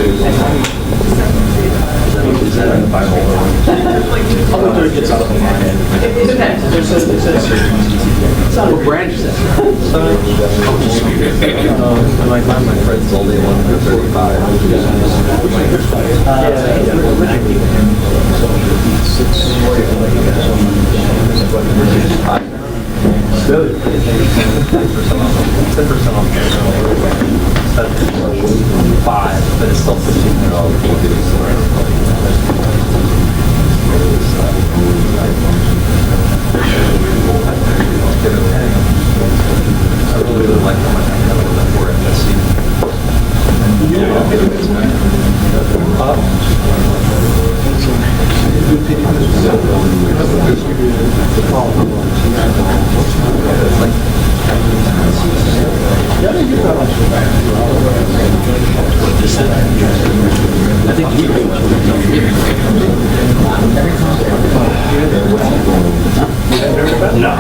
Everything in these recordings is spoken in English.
Is that in the Bible? I'll go through and get something on my end. It depends. It's not what branch is that? My friend's only 135. Really? 10% off. 5, but it's still $1,500. I really would like how much I got with that for FSC. I think he No.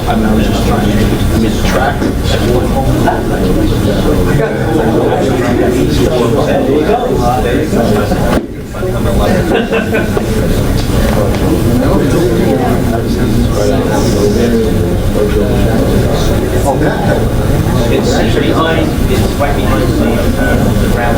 I was just trying to track. There you go. It's behind, it's right behind the ground.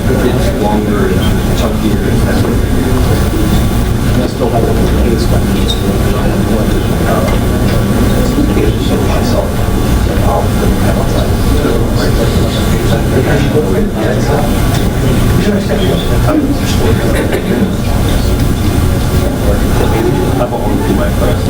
It's longer and chunkier. I still have the case I've only my first.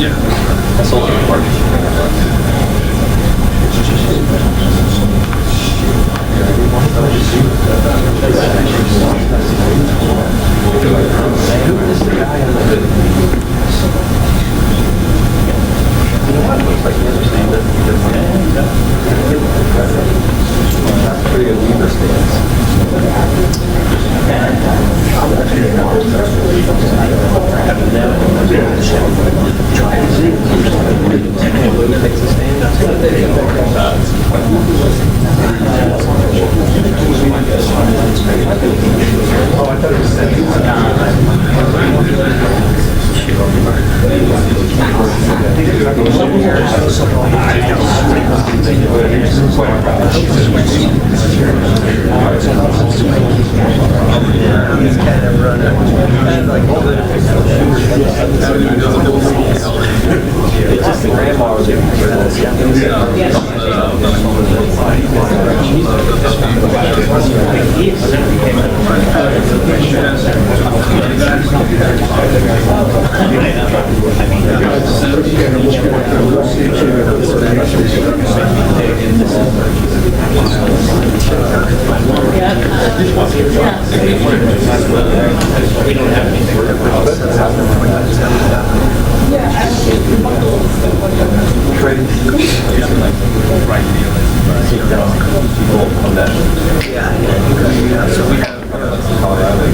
Yeah. I sold it for pretty good weaver stance. It's just the grandma was there. We don't have anything. So we have Colorado.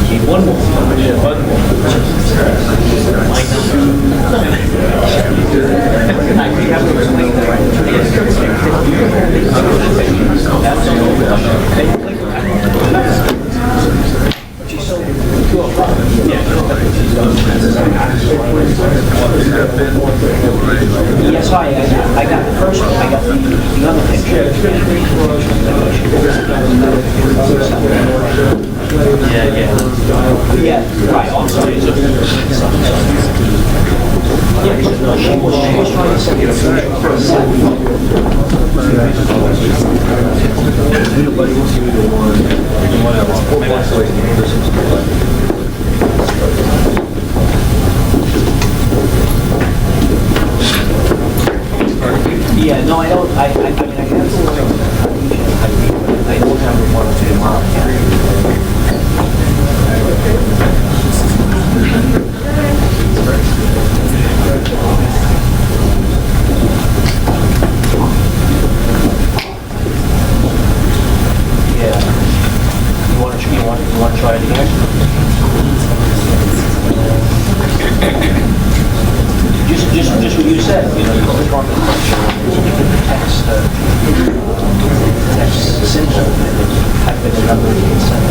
Need one more. Yeah, one more. Yes, I got the first one. I got the other picture. Yeah, right. Oh, sorry. Yeah, she was trying to send you Yeah, no, I don't. I mean, I have to look at I don't have one to tomorrow. Yeah. You want to try it again? Just what you said, you know, you click on the text, text symbol, and then type in the number and send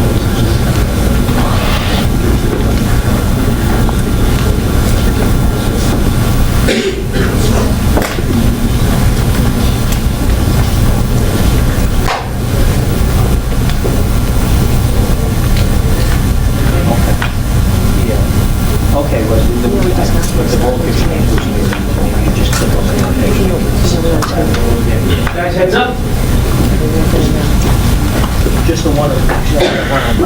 Okay, well, the ball picture change, you just click on the page. Guys, heads up. Just the one, actually, the one on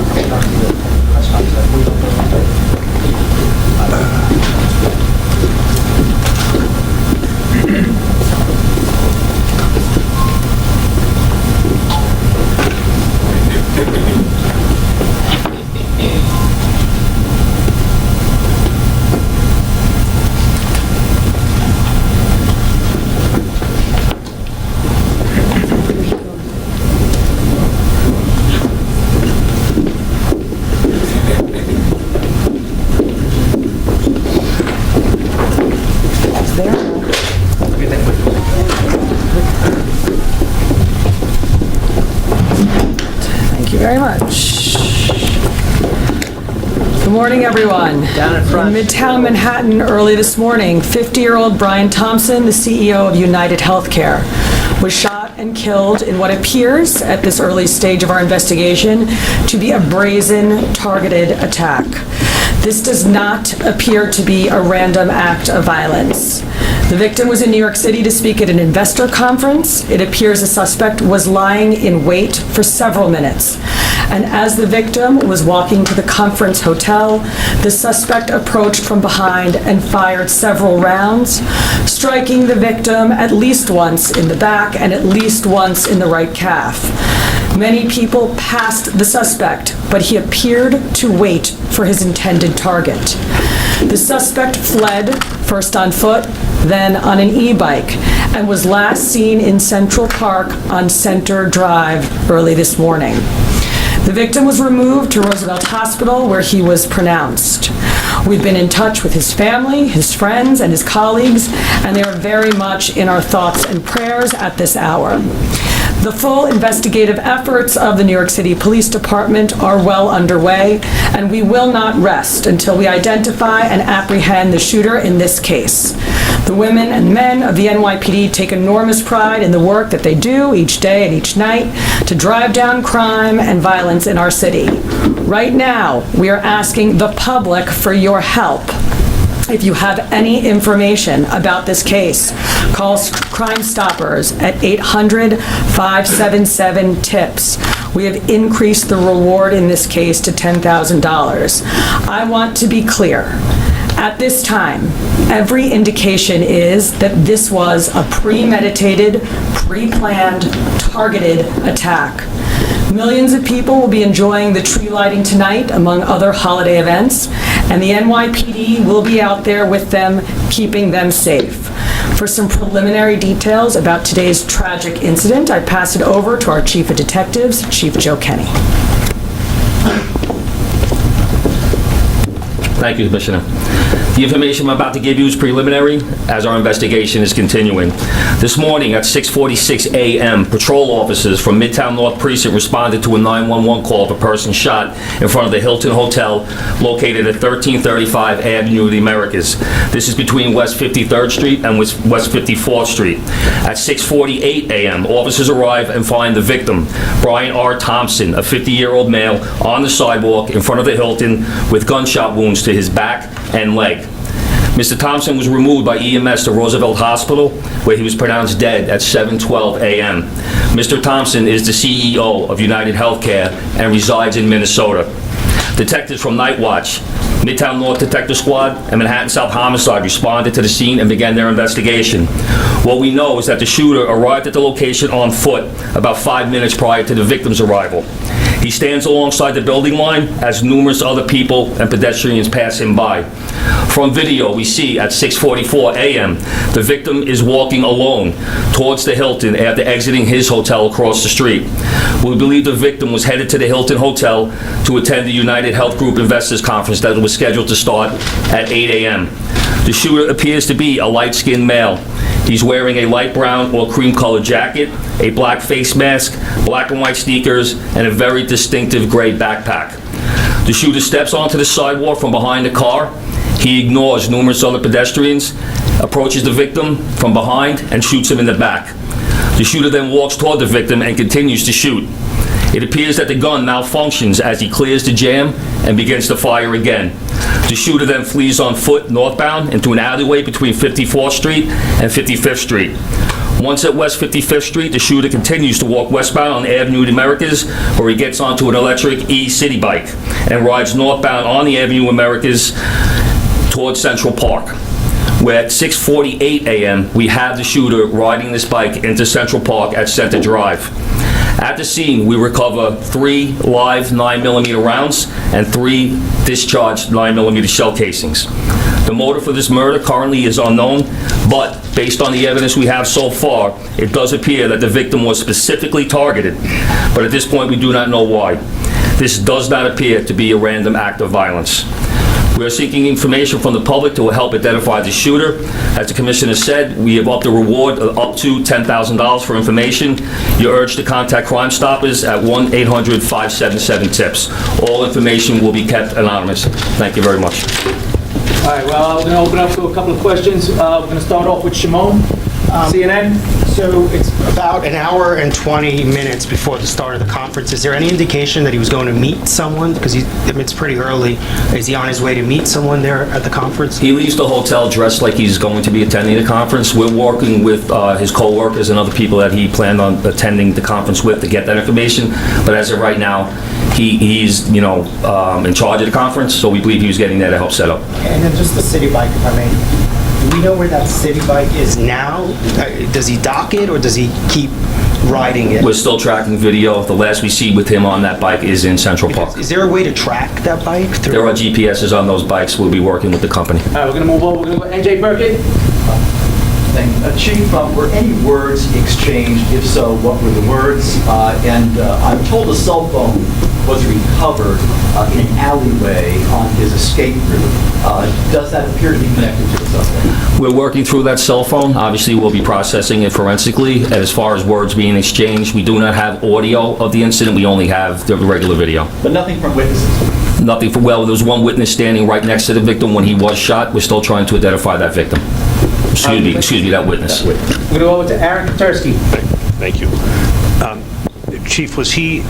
Thank you very much. Good morning, everyone. Down in front. In Midtown Manhattan early this morning, 50-year-old Brian Thompson, the CEO of UniteHealthcare, was shot and killed in what appears, at this early stage of our investigation, to be a brazen, targeted attack. This does not appear to be a random act of violence. The victim was in New York City to speak at an investor conference. It appears the suspect was lying in wait for several minutes. And as the victim was walking to the conference hotel, the suspect approached from behind and fired several rounds, striking the victim at least once in the back and at least once in the right calf. Many people passed the suspect, but he appeared to wait for his intended target. The suspect fled, first on foot, then on an e-bike, and was last seen in Central Park on Center Drive early this morning. The victim was removed to Roosevelt Hospital, where he was pronounced. We've been in touch with his family, his friends, and his colleagues, and they are very much in our thoughts and prayers at this hour. The full investigative efforts of the New York City Police Department are well underway, and we will not rest until we identify and apprehend the shooter in this case. The women and men of the NYPD take enormous pride in the work that they do each day and each night to drive down crime and violence in our city. Right now, we are asking the public for your help. If you have any information about this case, call Crime Stoppers at 800-577-TIPS. We have increased the reward in this case to $10,000. I want to be clear. At this time, every indication is that this was a premeditated, pre-planned, targeted attack. Millions of people will be enjoying the tree lighting tonight, among other holiday events, and the NYPD will be out there with them, keeping them safe. For some preliminary details about today's tragic incident, I pass it over to our Chief of Detectives, Chief Joe Kenny. Thank you, Commissioner. The information I'm about to give you is preliminary, as our investigation is continuing. This morning at 6:46 a.m., patrol officers from Midtown North Precinct responded to a 911 call of a person shot in front of the Hilton Hotel located at 1335 Avenue of the Americas. This is between West 53rd Street and West 54th Street. At 6:48 a.m., officers arrive and find the victim, Brian R. Thompson, a 50-year-old male, on the sidewalk in front of the Hilton with gunshot wounds to his back and leg. Mr. Thompson was removed by EMS to Roosevelt Hospital, where he was pronounced dead at 7:12 a.m. Mr. Thompson is the CEO of UniteHealthcare and resides in Minnesota. Detectives from Night Watch, Midtown North Detective Squad, and Manhattan South Homicide responded to the scene and began their investigation. What we know is that the shooter arrived at the location on foot about 5 minutes prior to the victim's arrival. He stands alongside the building line as numerous other people and pedestrians pass him by. From video, we see at 6:44 a.m., the victim is walking alone towards the Hilton after exiting his hotel across the street. We believe the victim was headed to the Hilton Hotel to attend the United Health Group Investors Conference that was scheduled to start at 8 a.m. The shooter appears to be a light-skinned male. He's wearing a light brown or cream-colored jacket, a black face mask, black and white sneakers, and a very distinctive gray backpack. The shooter steps onto the sidewalk from behind the car. He ignores numerous other pedestrians, approaches the victim from behind, and shoots him in the back. The shooter then walks toward the victim and continues to shoot. It appears that the gun malfunctions as he clears the jam and begins to fire again. The shooter then flees on foot northbound into an alleyway between 54th Street and 55th Street. Once at West 55th Street, the shooter continues to walk westbound on Avenue of the Americas, where he gets onto an electric e-city bike and rides northbound on the Avenue of Americas towards Central Park, where at 6:48 a.m., we have the shooter riding this bike into Central Park at Center Drive. At the scene, we recover 3 live 9mm rounds and 3 discharged 9mm shell casings. The motive for this murder currently is unknown, but based on the evidence we have so far, it does appear that the victim was specifically targeted, but at this point we do not know why. This does not appear to be a random act of violence. We are seeking information from the public to help identify the shooter. As the Commissioner said, we have upped the reward up to $10,000 for information. You're urged to contact Crime Stoppers at 1-800-577-TIPS. All information will be kept anonymous. Thank you very much. All right, well, we're going to open up to a couple of questions. We're going to start off with Shimon, CNN. So it's about an hour and 20 minutes before the start of the conference. Is there any indication that he was going to meet someone? Because it's pretty early. Is he on his way to meet someone there at the conference? He leaves the hotel dressed like he's going to be attending the conference. We're working with his co-workers and other people that he planned on attending the conference with to get that information. But as of right now, he's in charge of the conference, so we believe he was getting there to help set up. And then just the city bike, if I may. Do we know where that city bike is now? Does he dock it or does he keep riding it? We're still tracking video. The last we see with him on that bike is in Central Park. Is there a way to track that bike? There are GPSs on those bikes. We'll be working with the company. All right, we're going to move on. We're going to go NJ Burkett. Chief, were any words exchanged? If so, what were the words? And I'm told a cell phone was recovered in an alleyway on his escape route. Does that appear to be connected to something? We're working through that cell phone. Obviously, we'll be processing it forensically. And as far as words being exchanged, we do not have audio of the incident. We only have the regular video. But nothing from witnesses? Nothing. Well, there was one witness standing right next to the victim when he was shot. We're still trying to identify that victim. Excuse me, that witness. We're going to go over to Aaron Katursky. Thank you. Chief, was he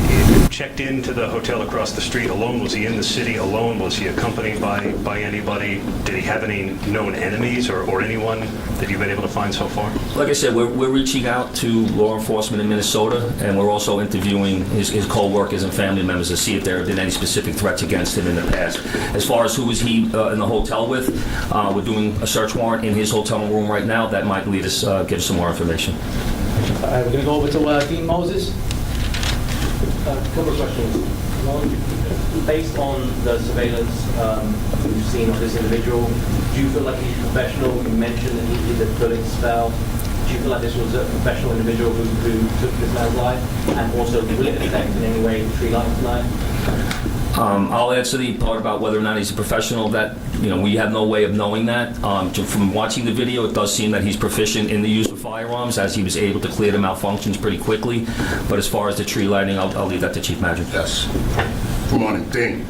checked into the hotel across the street alone? Was he in the city alone? Was he accompanied by anybody? Did he have any known enemies or anyone that you've been able to find so far? Like I said, we're reaching out to law enforcement in Minnesota, and we're also interviewing his co-workers and family members to see if there have been any specific threats against him in the past. As far as who was he in the hotel with, we're doing a search warrant in his hotel room right now. That might lead us, give us some more information. All right, we're going to go over to Dean Moses. A couple of questions. One, based on the surveillance we've seen of this individual, do you feel like he's professional? You mentioned that he did the bullet spell. Do you feel like this was a professional individual who took this man's life? And also, will it affect in any way the tree lighting tonight? I'll answer the part about whether or not he's a professional. That, we have no way of knowing that. From watching the video, it does seem that he's proficient in the use of firearms, as he was able to clear the malfunctions pretty quickly. But as far as the tree lighting, I'll leave that to Chief Magic. Yes. Good morning, Dane.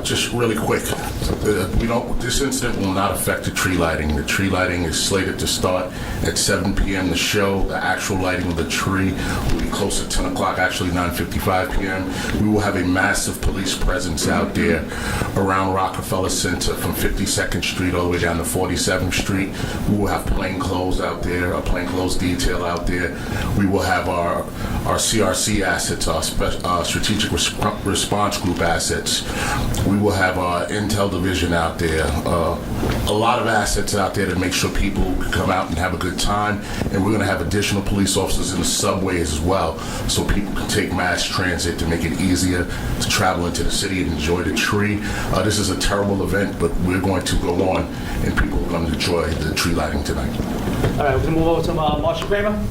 Just really quick, this incident will not affect the tree lighting. The tree lighting is slated to start at 7 p.m. The show, the actual lighting of the tree will be close at 10 o'clock, actually 9:55 p.m. We will have a massive police presence out there around Rockefeller Center from 52nd Street all the way down to 47th Street. We will have plainclothes out there, a plainclothes detail out there. We will have our CRC assets, our Strategic Response Group assets. We will have our Intel division out there. A lot of assets out there to make sure people can come out and have a good time. And we're going to have additional police officers in the subways as well, so people can take mass transit to make it easier to travel into the city and enjoy the tree. This is a terrible event, but we're going to go on, and people are going to enjoy the tree lighting tonight. All right, we're going to move over to Marshall Kramer.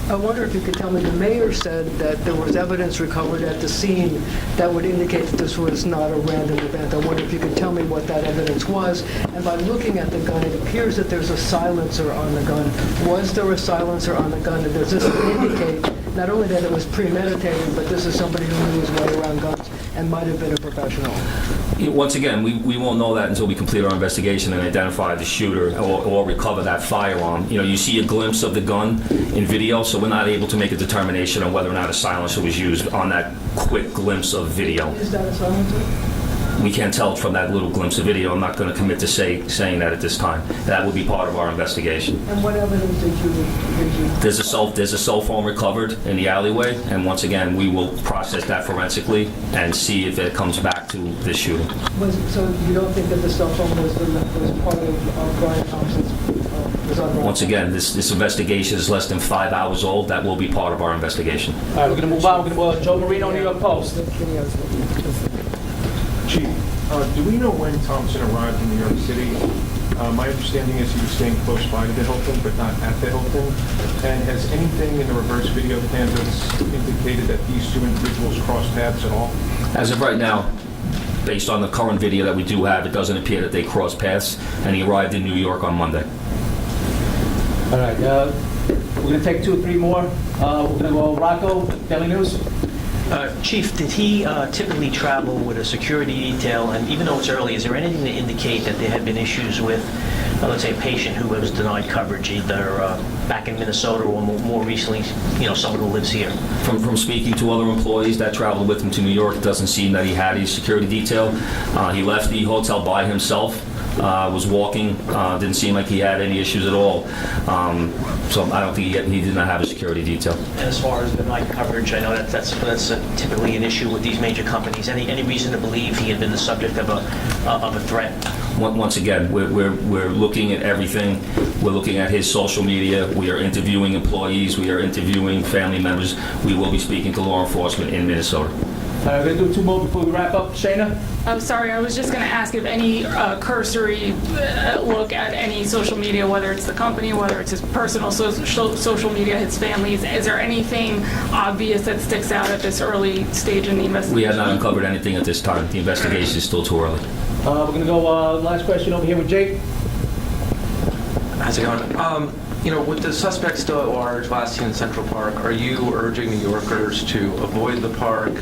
I wonder if you could tell me, the mayor said that there was evidence recovered at the scene that would indicate that this was not a random event. I wonder if you could tell me what that evidence was. And by looking at the gun, it appears that there's a silencer on the gun. Was there a silencer on the gun? And does this indicate not only that it was premeditated, but this is somebody who knew his way around guns and might have been a professional? Once again, we won't know that until we complete our investigation and identify the shooter or recover that firearm. You see a glimpse of the gun in video, so we're not able to make a determination on whether or not a silencer was used on that quick glimpse of video. Is that a silencer? We can't tell from that little glimpse of video. I'm not going to commit to saying that at this time. That will be part of our investigation. And what evidence did you? There's a cell phone recovered in the alleyway, and once again, we will process that forensically and see if it comes back to this shooting. So you don't think that the cell phone was part of Brian Thompson's? Once again, this investigation is less than 5 hours old. That will be part of our investigation. All right, we're going to move on. We're going to Joe Marino, New York Post. Chief, do we know when Thompson arrived in New York City? My understanding is he was staying close by to the Hilton, but not at the Hilton. And has anything in the reverse video canvas indicated that these two individuals crossed paths at all? As of right now, based on the current video that we do have, it doesn't appear that they crossed paths, and he arrived in New York on Monday. All right, we're going to take 2 or 3 more. We're going to go Rocco, Daily News. Chief, did he typically travel with a security detail? And even though it's early, is there anything to indicate that there had been issues with, let's say, a patient who was denied coverage, either back in Minnesota or more recently, someone who lives here? From speaking to other employees that traveled with him to New York, it doesn't seem that he had a security detail. He left the hotel by himself. Was walking, didn't seem like he had any issues at all. So I don't think he did not have a security detail. And as far as the night coverage, I know that's typically an issue with these major companies. Any reason to believe he had been the subject of a threat? Once again, we're looking at everything. We're looking at his social media. We are interviewing employees. We are interviewing family members. We will be speaking to law enforcement in Minnesota. We're going to do 2 more before we wrap up. Shayna? I'm sorry, I was just going to ask if any cursory look at any social media, whether it's the company, whether it's his personal social media, his family's, is there anything obvious that sticks out at this early stage in the investigation? We have not uncovered anything at this time. The investigation is still too early. We're going to go last question over here with Jake. How's it going? With the suspect still at large, last seen in Central Park, are you urging New Yorkers to avoid the park?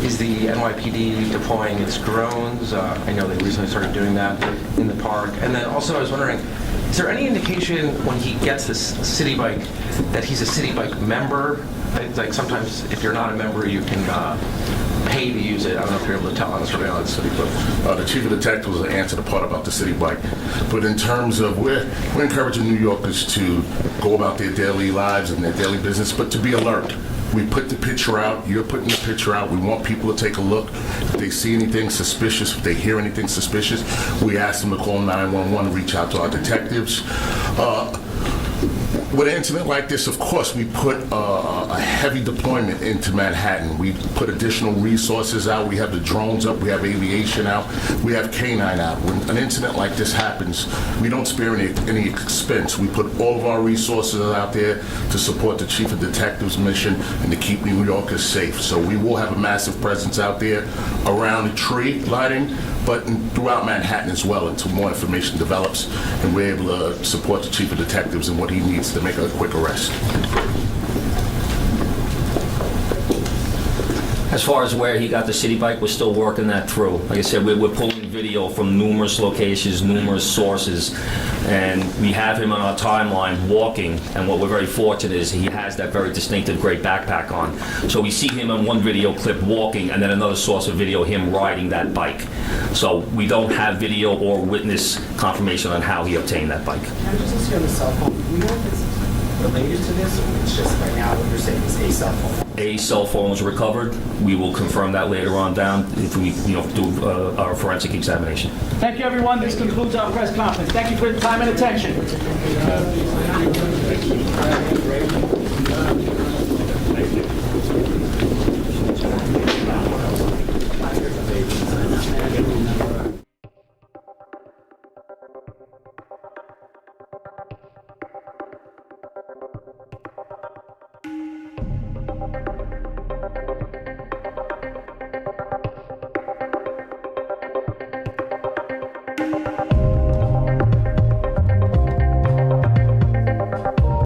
Is the NYPD deploying its drones? I know they recently started doing that in the park. And then also I was wondering, is there any indication when he gets this city bike that he's a city bike member? Like sometimes if you're not a member, you can pay to use it. I don't know if you're able to tell on the surveillance. The chief of detectives will answer the part about the city bike. But in terms of we're encouraging New Yorkers to go about their daily lives and their daily business, but to be alert. We put the picture out, you're putting the picture out, we want people to take a look. If they see anything suspicious, if they hear anything suspicious, we ask them to call 911, reach out to our detectives. With an incident like this, of course, we put a heavy deployment into Manhattan. We put additional resources out. We have the drones up. We have aviation out. We have K-9 out. When an incident like this happens, we don't spare any expense. We put all of our resources out there to support the Chief of Detectives' mission and to keep New Yorkers safe. So we will have a massive presence out there around the tree lighting, but throughout Manhattan as well until more information develops and we're able to support the Chief of Detectives and what he needs to make a quick arrest. As far as where he got the city bike, we're still working that through. Like I said, we're pulling video from numerous locations, numerous sources, and we have him on our timeline walking, and what we're very fortunate is he has that very distinctive gray backpack on. So we see him in one video clip walking, and then another source of video, him riding that bike. So we don't have video or witness confirmation on how he obtained that bike. Can I just ask you on the cell phone? Do we know if it's related to this, or it's just right now what you're saying is a cell phone? A cell phone was recovered. We will confirm that later on down if we do our forensic examination. Thank you, everyone. This concludes our press conference. Thank you for your time and attention. Thank you.